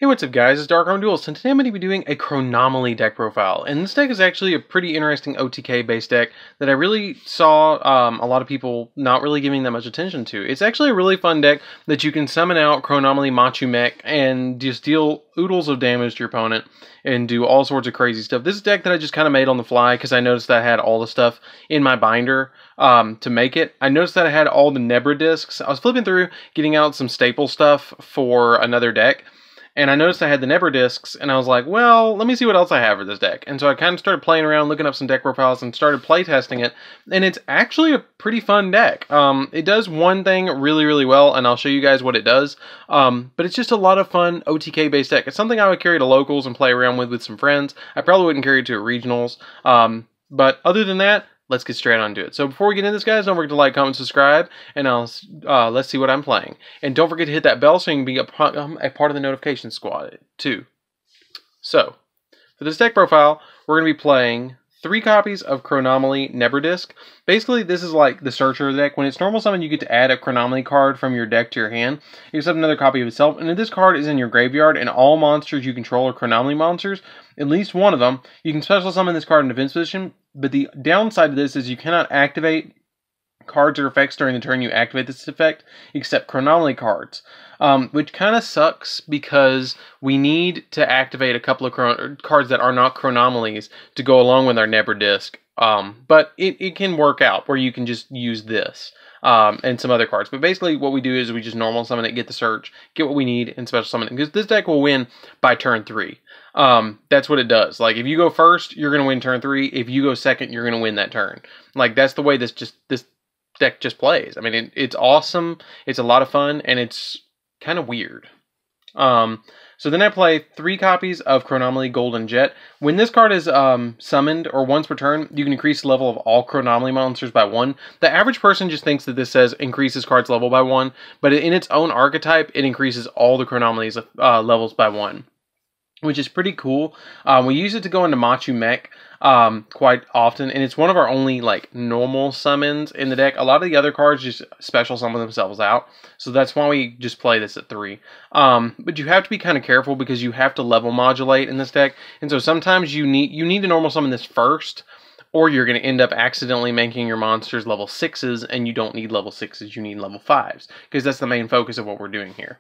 Hey, what's up guys, it's DarkArmedDuelist, and today I'm going to be doing a Chronomaly deck profile. And this deck is actually a pretty interesting OTK based deck that I really saw a lot of people not really giving that much attention to. It's actually a really fun deck that you can summon out Chronomaly Machu Mech and just deal oodles of damage to your opponent and do all sorts of crazy stuff. This is a deck that I just kind of made on the fly because I noticed that I had all the stuff in my binder to make it. I noticed that I had all the Nebra discs. I was flipping through, getting out some staple stuff for another deck. And I noticed I had the Nebra discs, and I was like, well, let me see what else I have for this deck. And so I kind of started playing around, looking up some deck profiles, and started playtesting it. And it's actually a pretty fun deck. It does one thing really, really well, and I'll show you guys what it does. But it's just a lot of fun OTK-based deck. It's something I would carry to locals and play around with some friends. I probably wouldn't carry it to regionals. But other than that, let's get straight onto it. So before we get into this, guys, don't forget to like, comment, subscribe, and let's see what I'm playing. And don't forget to hit that bell so you can be a part of the notification squad too. So for this deck profile, we're going to be playing 3 copies of Chronomaly Nebra Disc. Basically, this is like the searcher of the deck. When it's normal summon, you get to add a Chronomaly card from your deck to your hand. You accept another copy of itself, and if this card is in your graveyard and all monsters you control are Chronomaly monsters, at least one of them, you can special summon this card in defense position. But the downside of this is you cannot activate cards or effects during the turn you activate this effect, except Chronomaly cards, which kind of sucks because we need to activate a couple of cards that are not Chronomalies to go along with our Nebra Disc. But it can work out where you can just use this and some other cards. But basically what we do is we just normal summon it, get the search, get what we need, and special summon it. Because this deck will win by turn 3. That's what it does. Like, if you go first, you're going to win turn 3. If you go second, you're going to win that turn. Like, that's the way this deck just plays. I mean, it's awesome. It's a lot of fun, and it's kind of weird. So then I play 3 copies of Chronomaly Golden Jet. When this card is summoned or once per turn, you can increase the level of all Chronomaly monsters by 1. The average person just thinks that this says increases card's level by 1, but in its own archetype, it increases all the Chronomaly's levels by 1. Which is pretty cool. We use it to go into Machu Mech quite often, and it's one of our only like normal summons in the deck. A lot of the other cards just special summon themselves out, so that's why we just play this at 3. But you have to be kind of careful because you have to level modulate in this deck, and so sometimes you need to normal summon this first, or you're going to end up accidentally making your monsters level 6s, and you don't need level 6s, you need level 5s, because that's the main focus of what we're doing here.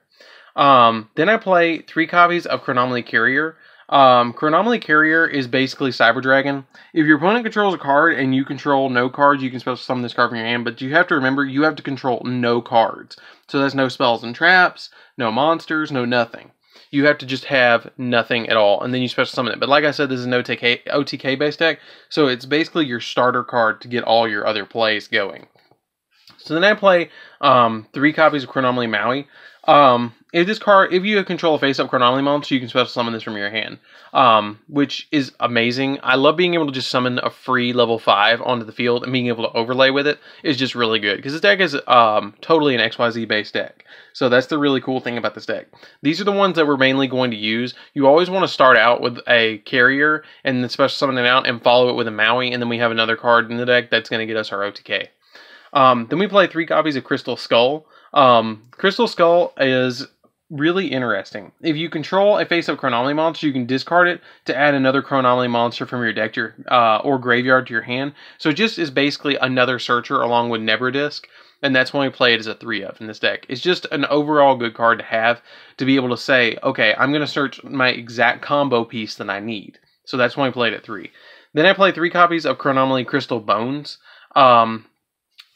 Then I play 3 copies of Chronomaly Carrier. Chronomaly Carrier is basically Cyber Dragon. If your opponent controls a card and you control no cards, you can special summon this card from your hand, but you have to remember you have to control no cards. So that's no spells and traps, no monsters, no nothing. You have to just have nothing at all, and then you special summon it. But like I said, this is an OTK based deck, so it's basically your starter card to get all your other plays going. So then I play 3 copies of Chronomaly Maui. If you control a face-up Chronomaly monster, you can special summon this from your hand, which is amazing. I love being able to just summon a free level 5 onto the field, and being able to overlay with it is just really good, because this deck is totally an XYZ based deck. So that's the really cool thing about this deck. These are the ones that we're mainly going to use. You always want to start out with a carrier, and then special summon it out, and follow it with a Maui, and then we have another card in the deck that's going to get us our OTK. Then we play 3 copies of Crystal Skull. Crystal Skull is really interesting. If you control a face-up Chronomaly monster, you can discard it to add another Chronomaly monster from your deck to your, or graveyard to your hand. So it just is basically another searcher along with Nebra Disc, and that's when we play it as a 3-of in this deck. It's just an overall good card to have to be able to say, okay, I'm going to search my exact combo piece that I need. So that's when we play it at 3. Then I play 3 copies of Chronomaly Crystal Bones.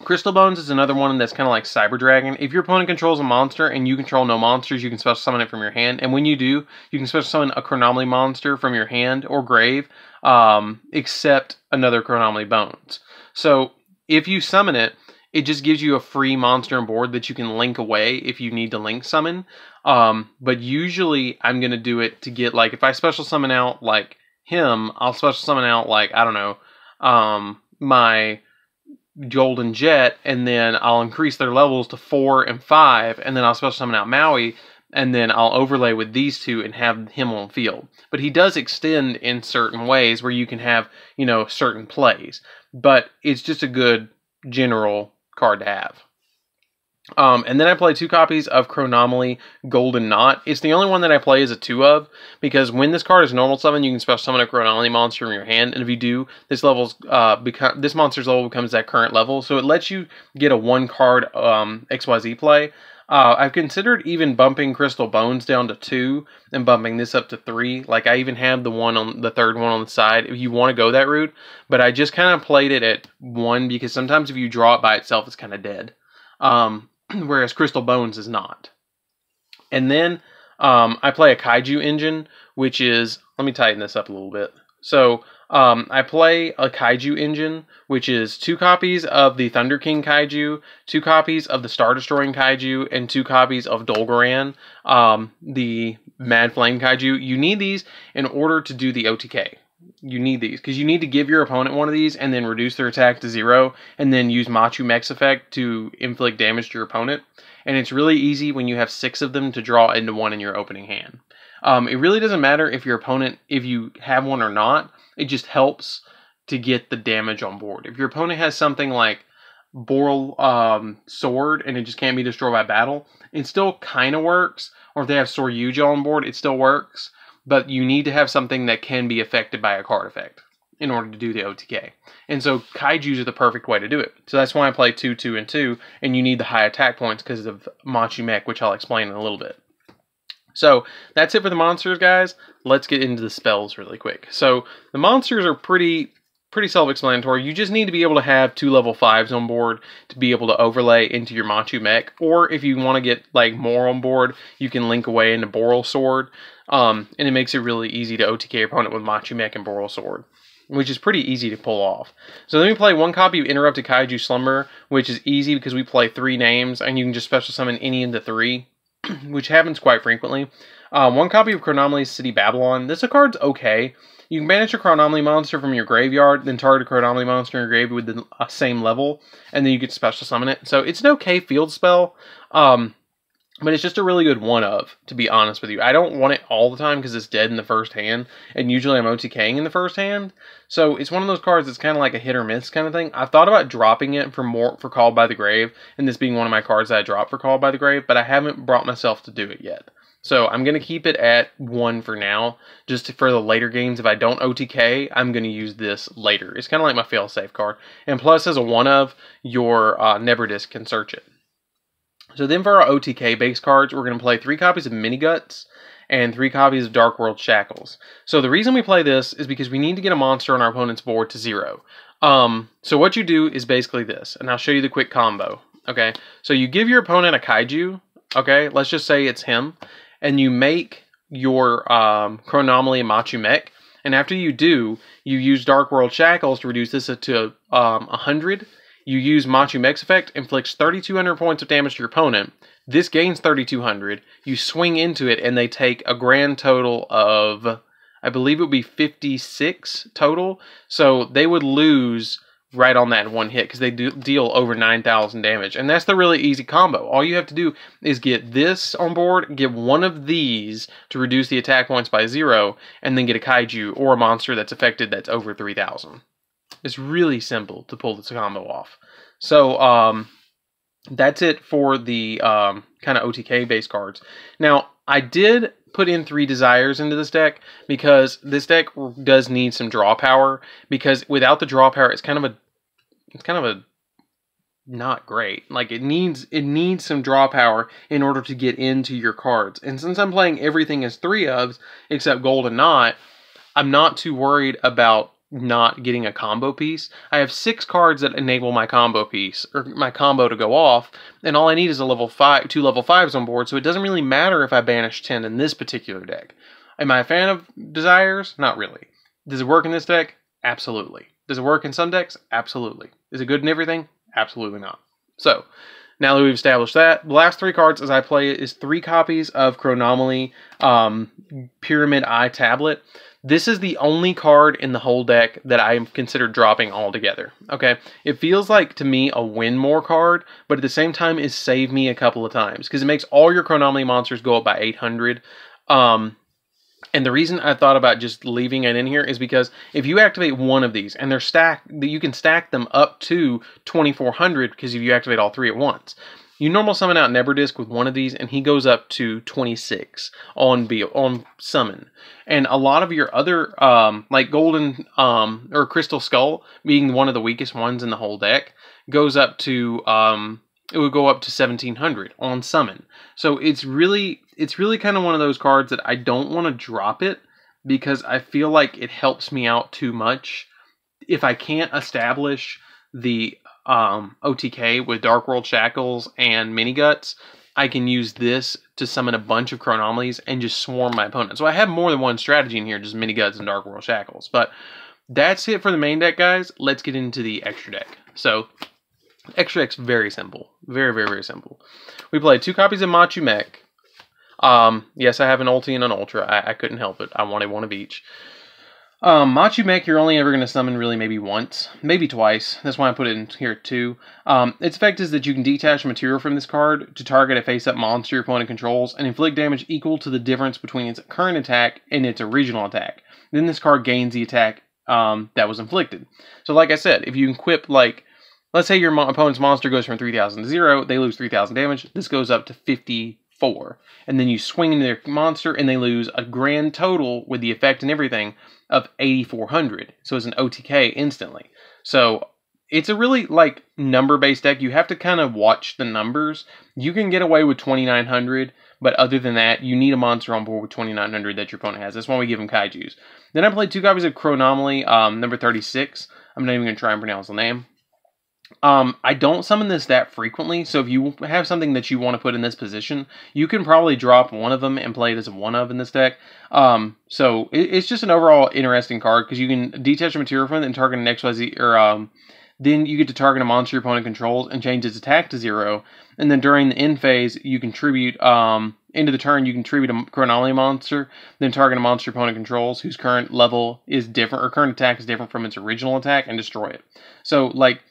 Crystal Bones is another one that's kind of like Cyber Dragon. If your opponent controls a monster and you control no monsters, you can special summon it from your hand. And when you do, you can special summon a Chronomaly monster from your hand or grave, except another Chronomaly Bones. So if you summon it, it just gives you a free monster on board that you can link away if you need to link summon. But usually I'm going to do it to get, like, if I special summon out like him, I'll special summon out like, I don't know, my Golden Jet, and then I'll increase their levels to 4 and 5, and then I'll special summon out Maui, and then I'll overlay with these 2 and have him on field. But he does extend in certain ways where you can have, you know, certain plays. But it's just a good general card to have. And then I play 2 copies of Chronomaly Golden Knot. It's the only one that I play as a 2 of, because when this card is normal summon, you can special summon a Chronomaly monster from your hand, and if you do, this monster's level becomes that current level, so it lets you get a 1 card XYZ play. I've considered even bumping Crystal Bones down to 2 and bumping this up to 3. Like, I even have the third one on the side if you want to go that route, but I just kind of played it at 1 because sometimes if you draw it by itself, it's kind of dead. Whereas Crystal Bones is not. And then I play a Kaiju engine, which is, let me tighten this up a little bit. So I play a Kaiju engine, which is 2 copies of the Thunder King Kaiju, 2 copies of the Star Destroying Kaiju, and 2 copies of Dolgaran, the Mad Flame Kaiju. You need these in order to do the OTK. You need these because you need to give your opponent one of these and then reduce their attack to 0 and then use Machu Mech's effect to inflict damage to your opponent. And it's really easy when you have 6 of them to draw into 1 in your opening hand. It really doesn't matter if your opponent, if you have one or not, it just helps to get the damage on board. If your opponent has something like Boral Sword and it just can't be destroyed by battle, it still kind of works. Or if they have Sword Yugioh on board, it still works. But you need to have something that can be affected by a card effect in order to do the OTK. And so Kaijus are the perfect way to do it. So that's why I play 2, 2, and 2, and you need the high attack points because of Machu Mech, which I'll explain in a little bit. So that's it for the monsters, guys. Let's get into the spells really quick. So the monsters are pretty self-explanatory. You just need to be able to have 2 level 5s on board to be able to overlay into your Machu Mech. Or if you want to get like more on board, you can link away into Boral Sword. And it makes it really easy to OTK your opponent with Machu Mech and Boral Sword, which is pretty easy to pull off. So then we play 1 copy of Interrupted Kaiju Slumber, which is easy because we play 3 names, and you can just special summon any into 3, which happens quite frequently. 1 copy of Chronomaly City Babylon. This card's okay. You can banish a Chronomaly monster from your graveyard, then target a Chronomaly monster in your graveyard with the same level, and then you get special summon it. So it's an okay field spell. But it's just a really good one-of, to be honest with you. I don't want it all the time because it's dead in the first hand, and usually I'm OTKing in the first hand. So it's one of those cards that's kind of like a hit or miss kind of thing. I've thought about dropping it for Called by the Grave, and this being one of my cards that I dropped for Called by the Grave, but I haven't brought myself to do it yet. So I'm going to keep it at 1 for now, just for the later games. If I don't OTK, I'm going to use this later. It's kind of like my fail-safe card. And plus, as a one-of, your Neberdisc can search it. So then for our OTK base cards, we're going to play 3 copies of Mini Guts and 3 copies of Dark World Shackles. So the reason we play this is because we need to get a monster on our opponent's board to 0. So what you do is basically this, and I'll show you the quick combo. Okay, so you give your opponent a Kaiju. Okay, let's just say it's him, and you make your Chronomaly Machu Mech. And after you do, you use Dark World Shackles to reduce this to 100. You use Machu Mech's effect, inflicts 3,200 points of damage to your opponent. This gains 3,200. You swing into it, and they take a grand total of, I believe it would be 56 total. So they would lose right on that 1 hit because they deal over 9,000 damage. And that's the really easy combo. All you have to do is get this on board, get one of these to reduce the attack points by 0, and then get a Kaiju or a monster that's affected that's over 3,000. It's really simple to pull this combo off. So that's it for the kind of OTK base cards. Now, I did put in 3 Desires into this deck because this deck does need some draw power. Because without the draw power, it's kind of a not great. Like it needs some draw power in order to get into your cards. And since I'm playing everything as 3-ofs except Golden Knot, I'm not too worried about not getting a combo piece. I have 6 cards that enable my combo piece, or my combo to go off, and all I need is a level 5, 2 level 5s on board, so it doesn't really matter if I banish 10 in this particular deck. Am I a fan of Desires? Not really. Does it work in this deck? Absolutely. Does it work in some decks? Absolutely. Is it good in everything? Absolutely not. So, now that we've established that, the last 3 cards as I play it is 3 copies of Chronomaly Pyramid Eye Tablet. This is the only card in the whole deck that I am considered dropping altogether. Okay, it feels like to me a win more card, but at the same time it saved me a couple of times because it makes all your Chronomaly monsters go up by 800. And the reason I thought about just leaving it in here is because if you activate one of these and they're stacked, you can stack them up to 2,400 because if you activate all 3 at once. You normal summon out Neverdisk with one of these, and he goes up to 26 on summon. And a lot of your other, like Golden or Crystal Skull, being one of the weakest ones in the whole deck, goes up to it would go up to 1700 on summon. So it's really kind of one of those cards that I don't want to drop it, because I feel like it helps me out too much. If I can't establish the OTK with Dark World Shackles and Mini Guts, I can use this to summon a bunch of Chronomalies and just swarm my opponent. So I have more than one strategy in here, just Mini Guts and Dark World Shackles. But that's it for the main deck, guys. Let's get into the extra deck. So extra deck's very simple. Very, very, very simple. We play 2 copies of Machu Mech. Yes, I have an ulti and an ultra. I couldn't help it. I wanted one of each. Machu Mech, you're only ever going to summon really maybe once, maybe twice. That's why I put it in here too. Its effect is that you can detach material from this card to target a face-up monster your opponent controls and inflict damage equal to the difference between its current attack and its original attack. Then this card gains the attack that was inflicted. So like I said, if you equip, like, let's say your opponent's monster goes from 3,000 to 0, they lose 3,000 damage. This goes up to 54. And then you swing into their monster and they lose a grand total with the effect and everything of 8,400. So it's an OTK instantly. So it's a really, like, number-based deck. You have to kind of watch the numbers. You can get away with 2,900, but other than that, you need a monster on board with 2,900 that your opponent has. That's why we give them Kaijus. Then I played 2 copies of Chronomaly, number 36. I'm not even going to try and pronounce the name. I don't summon this that frequently, so if you have something that you want to put in this position, you can probably drop one of them and play it as a one-of in this deck. So it's just an overall interesting card, because you can detach a material from it and target an XYZ, or then you get to target a monster your opponent controls and change its attack to 0, and then during the end phase, you contribute, into the turn, you contribute a Chronomaly monster, then target a monster your opponent controls whose current level is different, or current attack is different from its original attack, and destroy it. So, like,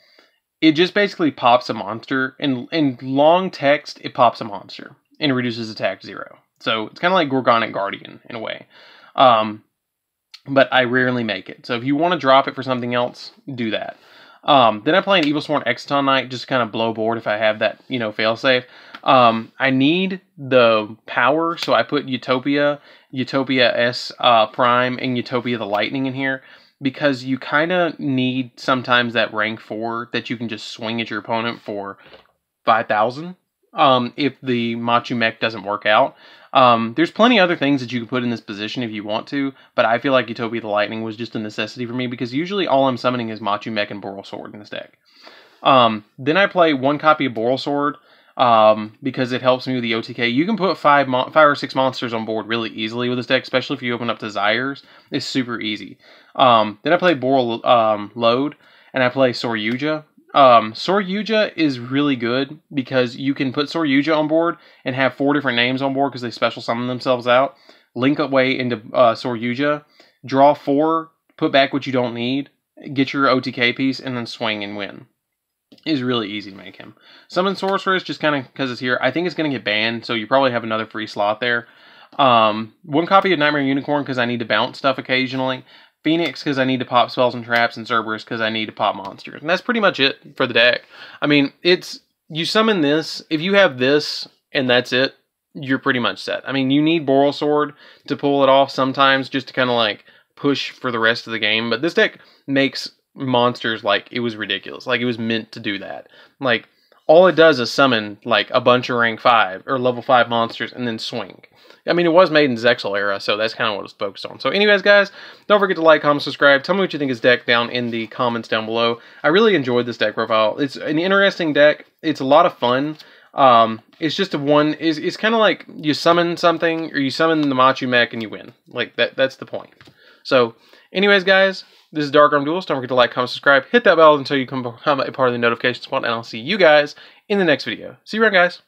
it just basically pops a monster. In long text, it pops a monster and reduces attack to 0. So it's kind of like Gorgonic Guardian in a way. But I rarely make it. So if you want to drop it for something else, do that. Then I play an Evilsworn Exciton Knight, just to kind of blow board if I have that, failsafe. I need the power, so I put Utopia S Prime, and Utopia the Lightning in here, because you kind of need sometimes that rank 4 that you can just swing at your opponent for 5,000 if the Machu Mech doesn't work out. There's plenty of other things that you can put in this position if you want to, but I feel like Utopia the Lightning was just a necessity for me, because usually all I'm summoning is Machu Mech and Boral Sword in this deck. Then I play 1 copy of Boral Sword, because it helps me with the OTK. You can put 5 or 6 monsters on board really easily with this deck, especially if you open up Desires. It's super easy. Then I play Boral Load, and I play Yugioh. Yugioh is really good because you can put Yugioh on board and have 4 different names on board because they special summon themselves out. Link away into Yugioh, draw 4, put back what you don't need, get your OTK piece, and then swing and win. Is really easy to make him. Summon Sorceress, just kind of because it's here. I think it's going to get banned, so you probably have another free slot there. 1 copy of Nightmare Unicorn because I need to bounce stuff occasionally. Phoenix because I need to pop spells and traps, and Cerberus because I need to pop monsters. And that's pretty much it for the deck. I mean, you summon this. If you have this and that's it, you're pretty much set. I mean, you need Boral Sword to pull it off sometimes just to kind of like push for the rest of the game. But this deck makes monsters like it was ridiculous. Like it was meant to do that. Like all it does is summon like a bunch of rank 5 or level 5 monsters and then swing. I mean, it was made in Zexal era, so that's kind of what it was focused on. So anyways, guys, don't forget to like, comment, subscribe. Tell me what you think of this deck down in the comments down below. I really enjoyed this deck profile. It's an interesting deck. It's a lot of fun. It's just it's kind of like you summon something, or you summon the Machu Mech and you win. Like that's the point. So anyways, guys, this is DarkArmedDuelist. Don't forget to like, comment, subscribe. Hit that bell until you become a part of the notification squad, and I'll see you guys in the next video. See you around, guys.